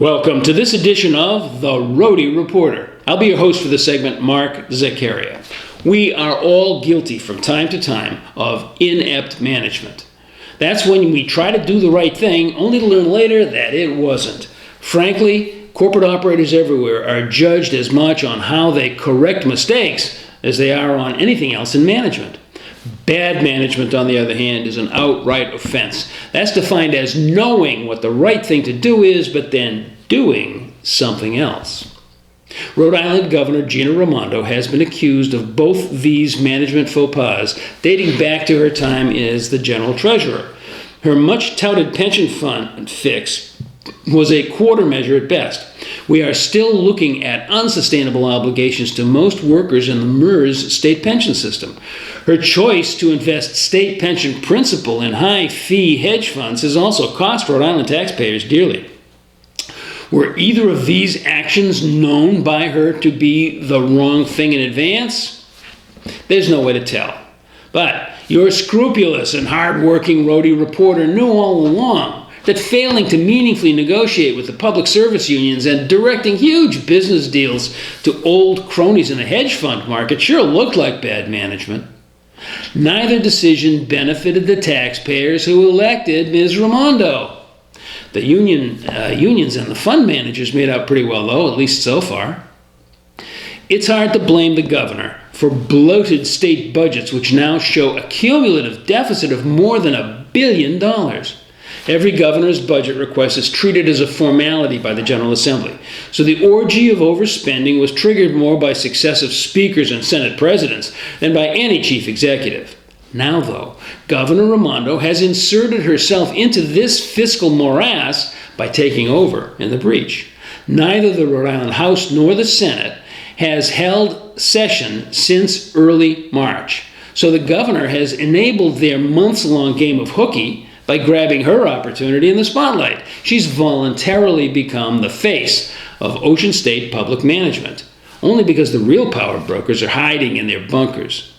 Welcome to this edition of the Rhody Reporter. I'll be your host for this segment, Mark Zaccaria. We are all guilty from time to time of inept management. That's when we try to do the right thing, only to learn later that it wasn't. Frankly, corporate operators everywhere are judged as much on how they correct mistakes as they are on anything else in management. Bad management, on the other hand, is an outright offense. That's defined as knowing what the right thing to do is, but then doing something else. Rhode Island Governor Gina Raimondo has been accused of both these management faux pas dating back to her time as the general treasurer. Her much-touted pension fund fix was a quarter measure at best. We are still looking at unsustainable obligations to most workers in the MERS state pension system. Her choice to invest state pension principal in high-fee hedge funds has also cost Rhode Island taxpayers dearly. Were either of these actions known by her to be the wrong thing in advance? There's no way to tell. But your scrupulous and hard-working Rhody reporter knew all along that failing to meaningfully negotiate with the public service unions and directing huge business deals to old cronies in the hedge fund market sure looked like bad management. Neither decision benefited the taxpayers who elected Ms. Raimondo. The unions and the fund managers made out pretty well, though, at least so far. It's hard to blame the governor for bloated state budgets, which now show a cumulative deficit of more than $1 billion. Every governor's budget request is treated as a formality by the General Assembly. So the orgy of overspending was triggered more by successive speakers and Senate presidents than by any chief executive. Now, though, Governor Raimondo has inserted herself into this fiscal morass by taking over in the breach. Neither the Rhode Island House nor the Senate has held session since early March. So the governor has enabled their months-long game of hooky by grabbing her opportunity in the spotlight. She's voluntarily become the face of Ocean State public management, only because the real power brokers are hiding in their bunkers.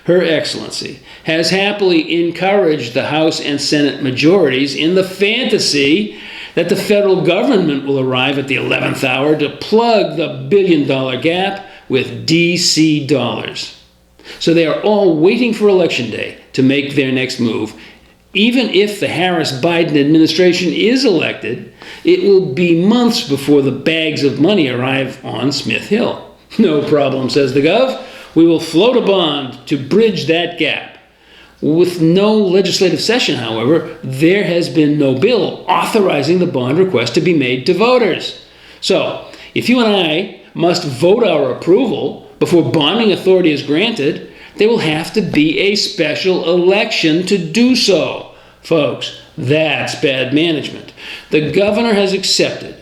Her Excellency has happily encouraged the House and Senate majorities in the fantasy that the federal government will arrive at the 11th hour to plug the billion-dollar gap with DC dollars. So they are all waiting for Election Day to make their next move. Even if the Harris-Biden administration is elected, it will be months before the bags of money arrive on Smith Hill. No problem, says the Gov. We will float a bond to bridge that gap. With no legislative session, however, there has been no bill authorizing the bond request to be made to voters. So, if you and I must vote our approval before bonding authority is granted, there will have to be a special election to do so. Folks, that's bad management. The governor has accepted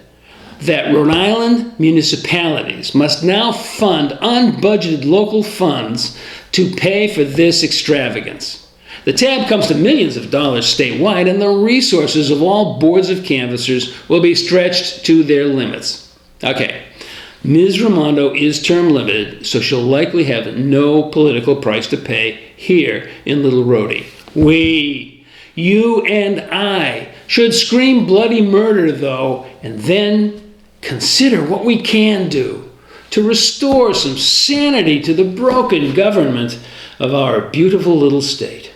that Rhode Island municipalities must now fund unbudgeted local funds to pay for this extravagance. The tab comes to millions of dollars statewide, and the resources of all boards of canvassers will be stretched to their limits. Okay. Ms. Raimondo is term limited, so she'll likely have no political price to pay here in Little Rhody. We, you and I, should scream bloody murder, though, and then consider what we can do to restore some sanity to the broken government of our beautiful little state.